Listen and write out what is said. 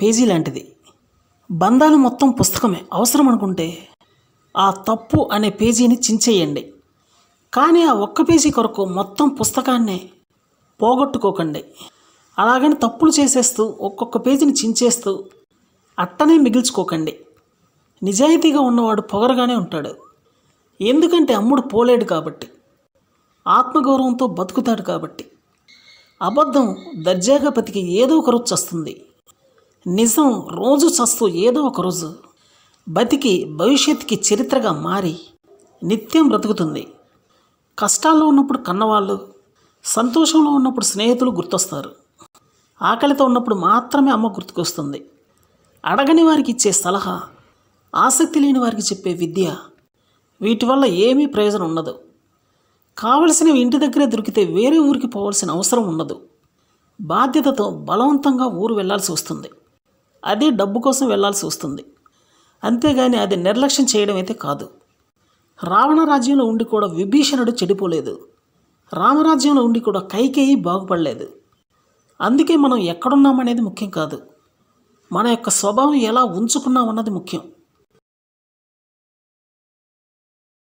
Page లాంటిది. బంధాలు మొత్తం పుస్తకమే. అవసరం అనుకుంటే ఆ తప్పు అనే పేజీని చించేయండి. కానీ ఆ ఒక్క పేజీ కొరకు మొత్తం పుస్తకాన్నే పోగొట్టుకోకండి. అలాగని తప్పులు చేసేస్తూ ఒక్కొక్క పేజీని చించేస్తూ అట్టనే మిగిల్చుకోకండి. నిజాయితీగా ఉన్నవాడు పొగరగానే ఉంటాడు. ఎందుకంటే అమ్ముడు పోలేడు కాబట్టి, ఆత్మగౌరవంతో బతుకుతాడు కాబట్టి. అబద్ధం దర్జాగా బతికి ఏదో ఒక రోజు చస్తుంది. నిజం రోజు చస్తూ ఏదో ఒక రోజు బతికి భవిష్యత్తుకి చరిత్రగా మారి నిత్యం బ్రతుకుతుంది. కష్టాల్లో ఉన్నప్పుడు కన్నవాళ్ళు, సంతోషంలో ఉన్నప్పుడు స్నేహితులు గుర్తొస్తారు. ఆకలితో ఉన్నప్పుడు మాత్రమే అమ్మ గుర్తుకొస్తుంది. అడగని వారికి ఇచ్చే సలహా, ఆసక్తి లేని వారికి చెప్పే విద్య, వీటి వల్ల ఏమీ ప్రయోజనం ఉండదు. కావలసినవి ఇంటి దగ్గరే దొరికితే వేరే ఊరికి పోవాల్సిన అవసరం ఉండదు. బాధ్యతతో బలవంతంగా ఊరు వెళ్లాల్సి వస్తుంది. అదే డబ్బు కోసం వెళ్లాల్సి వస్తుంది. అంతేగాని అది నిర్లక్ష్యం చేయడం అయితే కాదు. రావణ రాజ్యంలో ఉండి కూడా విభీషణుడు చెడిపోలేదు. రామరాజ్యంలో ఉండి కూడా కైకేయి బాగుపడలేదు. అందుకే మనం ఎక్కడున్నామనేది ముఖ్యం కాదు, మన యొక్క స్వభావం ఎలా ఉంచుకున్నామన్నది ముఖ్యం.